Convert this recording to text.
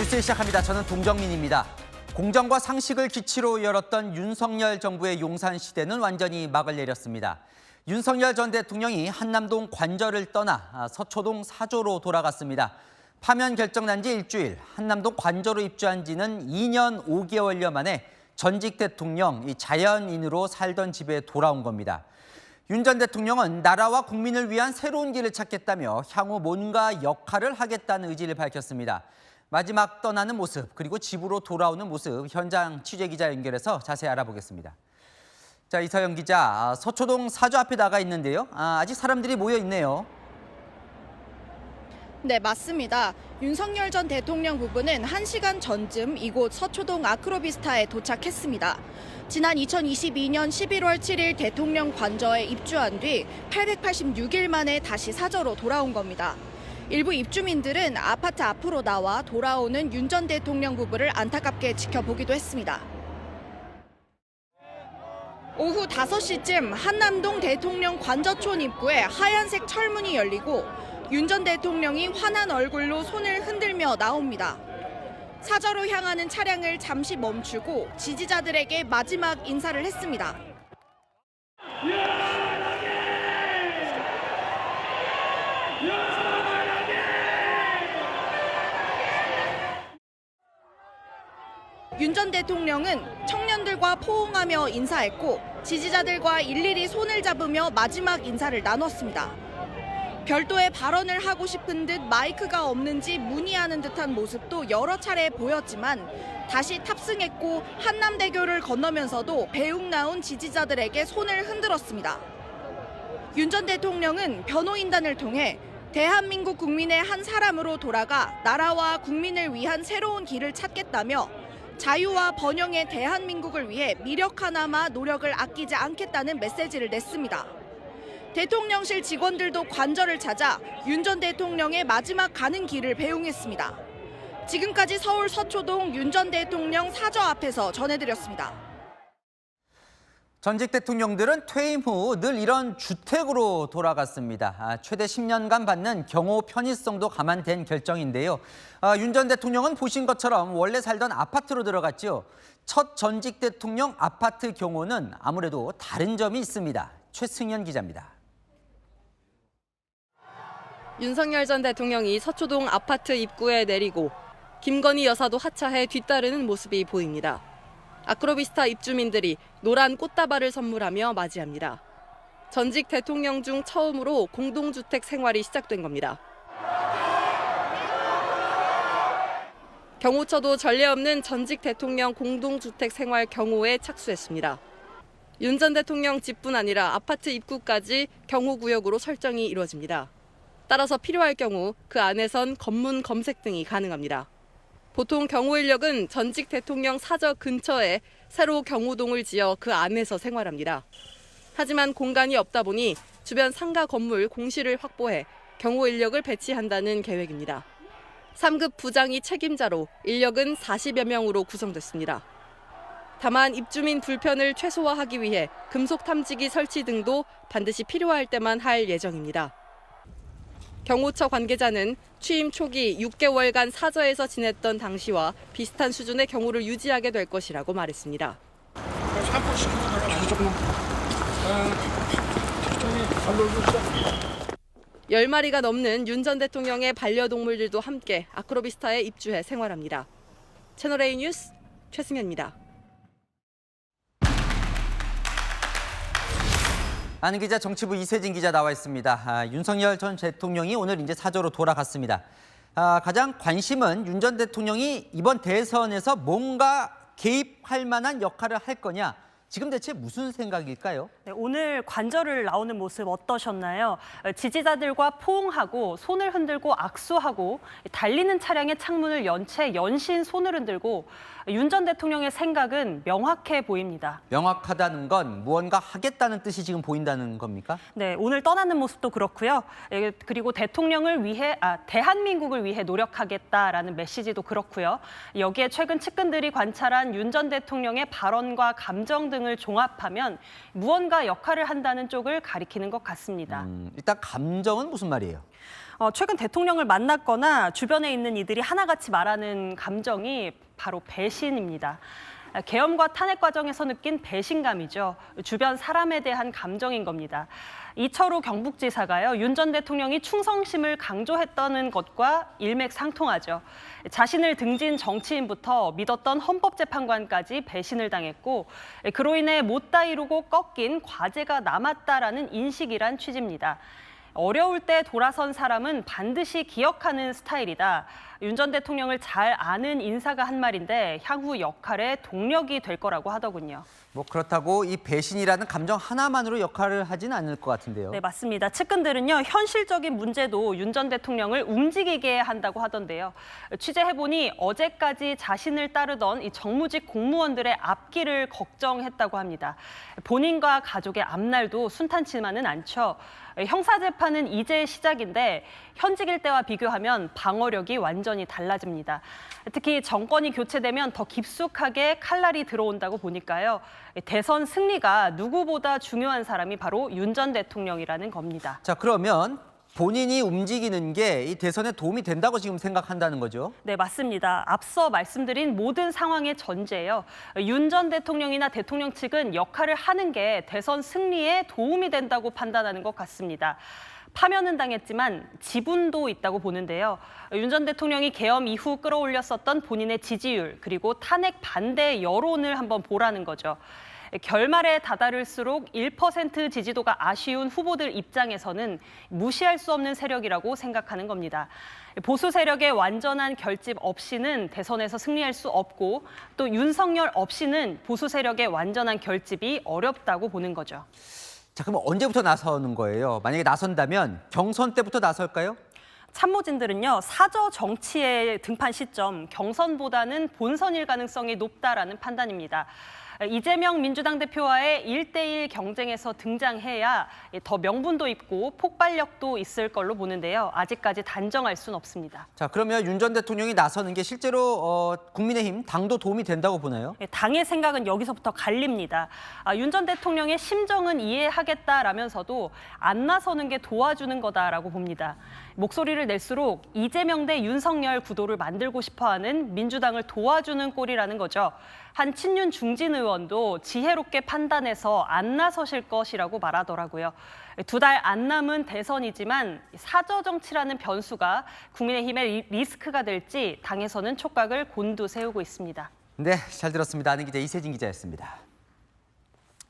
뉴스 시작합니다. 저는 동정민입니다. 공정과 상식을 기치로 열었던 윤석열 정부의 용산 시대는 완전히 막을 내렸습니다. 윤석열 전 대통령이 한남동 관저를 떠나 서초동 사저로 돌아갔습니다. 파면 결정 난 지 일주일, 한남동 관저로 입주한 지는 2년 5개월여 만에 전직 대통령 자연인으로 살던 집에 돌아온 겁니다. 윤 전 대통령은 나라와 국민을 위한 새로운 길을 찾겠다며 향후 뭔가 역할을 하겠다는 의지를 밝혔습니다. 마지막 떠나는 모습, 그리고 집으로 돌아오는 모습, 현장 취재기자 연결해서 자세히 알아보겠습니다. 자, 이서영 기자, 서초동 사저 앞에 나가 있는데요. 아직 사람들이 모여 있네요. 네, 맞습니다. 윤석열 전 대통령 부부는 1시간 전쯤 이곳 서초동 아크로비스타에 도착했습니다. 지난 2022년 11월 7일 대통령 관저에 입주한 뒤 886일 만에 다시 사저로 돌아온 겁니다. 일부 입주민들은 아파트 앞으로 나와 돌아오는 윤 전 대통령 부부를 안타깝게 지켜보기도 했습니다. 오후 5시쯤 한남동 대통령 관저촌 입구에 하얀색 철문이 열리고 윤 전 대통령이 환한 얼굴로 손을 흔들며 나옵니다. 사저로 향하는 차량을 잠시 멈추고 지지자들에게 마지막 인사를 했습니다. 윤 전 대통령은 청년들과 포옹하며 인사했고 지지자들과 일일이 손을 잡으며 마지막 인사를 나눴습니다. 별도의 발언을 하고 싶은 듯 마이크가 없는지 문의하는 듯한 모습도 여러 차례 보였지만 다시 탑승했고 한남대교를 건너면서도 배웅 나온 지지자들에게 손을 흔들었습니다. 윤 전 대통령은 변호인단을 통해 대한민국 국민의 한 사람으로 돌아가 나라와 국민을 위한 새로운 길을 찾겠다며 자유와 번영의 대한민국을 위해 미력 하나마 노력을 아끼지 않겠다는 메시지를 냈습니다. 대통령실 직원들도 관저를 찾아 윤 전 대통령의 마지막 가는 길을 배웅했습니다. 지금까지 서울 서초동 윤 전 대통령 사저 앞에서 전해드렸습니다. 전직 대통령들은 퇴임 후 늘 이런 주택으로 돌아갔습니다. 최대 10년간 받는 경호 편의성도 감안된 결정인데요. 윤 전 대통령은 보신 것처럼 원래 살던 아파트로 들어갔죠. 첫 전직 대통령 아파트 경호는 아무래도 다른 점이 있습니다. 최승현 기자입니다. 윤석열 전 대통령이 서초동 아파트 입구에 내리고 김건희 여사도 하차해 뒤따르는 모습이 보입니다. 아크로비스타 입주민들이 노란 꽃다발을 선물하며 맞이합니다. 전직 대통령 중 처음으로 공동주택 생활이 시작된 겁니다. 경호처도 전례 없는 전직 대통령 공동주택 생활 경호에 착수했습니다. 윤 전 대통령 집뿐 아니라 아파트 입구까지 경호구역으로 설정이 이루어집니다. 따라서 필요할 경우 그 안에선 검문 검색 등이 가능합니다. 보통 경호 인력은 전직 대통령 사저 근처에 새로 경호동을 지어 그 안에서 생활합니다. 하지만 공간이 없다 보니 주변 상가 건물 공실을 확보해 경호 인력을 배치한다는 계획입니다. 3급 부장이 책임자로 인력은 40여 명으로 구성됐습니다. 다만 입주민 불편을 최소화하기 위해 금속 탐지기 설치 등도 반드시 필요할 때만 할 예정입니다. 경호처 관계자는 취임 초기 6개월간 사저에서 지냈던 당시와 비슷한 수준의 경호를 유지하게 될 것이라고 말했습니다. 10마리가 넘는 윤 전 대통령의 반려동물들도 함께 아크로비스타에 입주해 생활합니다. 채널A 뉴스 최승현입니다. 아는 기자 정치부 이세진 기자 나와 있습니다. 윤석열 전 대통령이 오늘 이제 사저로 돌아갔습니다. 가장 관심은 윤 전 대통령이 이번 대선에서 뭔가 개입할 만한 역할을 할 거냐. 지금 대체 무슨 생각일까요? 네, 오늘 관저를 나오는 모습 어떠셨나요? 지지자들과 포옹하고 손을 흔들고 악수하고 달리는 차량의 창문을 연 채 연신 손을 흔들고 윤 전 대통령의 생각은 명확해 보입니다. 명확하다는 건 무언가 하겠다는 뜻이 지금 보인다는 겁니까? 네, 오늘 떠나는 모습도 그렇고요. 그리고 대통령을 위해, 대한민국을 위해 노력하겠다라는 메시지도 그렇고요. 여기에 최근 측근들이 관찰한 윤 전 대통령의 발언과 감정 등을 종합하면 무언가 역할을 한다는 쪽을 가리키는 것 같습니다. 일단 감정은 무슨 말이에요? 최근 대통령을 만났거나 주변에 있는 이들이 하나같이 말하는 감정이 바로 배신입니다. 계엄과 탄핵 과정에서 느낀 배신감이죠. 주변 사람에 대한 감정인 겁니다. 이철우 경북지사가요, 윤 전 대통령이 충성심을 강조했다는 것과 일맥상통하죠. 자신을 등진 정치인부터 믿었던 헌법재판관까지 배신을 당했고, 그로 인해 못다 이루고 꺾인 과제가 남았다라는 인식이란 취지입니다. 어려울 때 돌아선 사람은 반드시 기억하는 스타일이다. 윤 전 대통령을 잘 아는 인사가 한 말인데 향후 역할에 동력이 될 거라고 하더군요. 뭐 그렇다고 이 배신이라는 감정 하나만으로 역할을 하진 않을 것 같은데요. 네, 맞습니다. 측근들은요, 현실적인 문제도 윤 전 대통령을 움직이게 한다고 하던데요. 취재해보니 어제까지 자신을 따르던 이 정무직 공무원들의 앞길을 걱정했다고 합니다. 본인과 가족의 앞날도 순탄치만은 않죠. 형사재판은 이제 시작인데 현직일 때와 비교하면 방어력이 완전히 달라집니다. 특히 정권이 교체되면 더 깊숙하게 칼날이 들어온다고 보니까요. 대선 승리가 누구보다 중요한 사람이 바로 윤 전 대통령이라는 겁니다. 자, 그러면 본인이 움직이는 게 이 대선에 도움이 된다고 지금 생각한다는 거죠? 네, 맞습니다. 앞서 말씀드린 모든 상황의 전제예요. 윤 전 대통령이나 대통령 측은 역할을 하는 게 대선 승리에 도움이 된다고 판단하는 것 같습니다. 파면은 당했지만 지분도 있다고 보는데요. 윤 전 대통령이 계엄 이후 끌어올렸었던 본인의 지지율, 그리고 탄핵 반대 여론을 한번 보라는 거죠. 결말에 다다를수록 1% 지지도가 아쉬운 후보들 입장에서는 무시할 수 없는 세력이라고 생각하는 겁니다. 보수 세력의 완전한 결집 없이는 대선에서 승리할 수 없고, 또 윤석열 없이는 보수 세력의 완전한 결집이 어렵다고 보는 거죠. 자, 그럼 언제부터 나서는 거예요? 만약에 나선다면 경선 때부터 나설까요? 참모진들은요, 사저 정치의 등판 시점, 경선보다는 본선일 가능성이 높다라는 판단입니다. 이재명 민주당 대표와의 1대1 경쟁에서 등장해야 더 명분도 있고 폭발력도 있을 걸로 보는데요. 아직까지 단정할 수는 없습니다. 자, 그러면 윤 전 대통령이 나서는 게 실제로 국민의힘 당도 도움이 된다고 보나요? 당의 생각은 여기서부터 갈립니다. 윤 전 대통령의 심정은 이해하겠다라면서도 안 나서는 게 도와주는 거다라고 봅니다. 목소리를 낼수록 이재명 대 윤석열 구도를 만들고 싶어하는 민주당을 도와주는 꼴이라는 거죠. 한 친윤 중진 의원도 지혜롭게 판단해서 안 나서실 것이라고 말하더라고요. 2달 안 남은 대선이지만 사저 정치라는 변수가 국민의힘의 리스크가 될지 당에서는 촉각을 곤두세우고 있습니다. 네, 잘 들었습니다. 아는 기자 이세진 기자였습니다.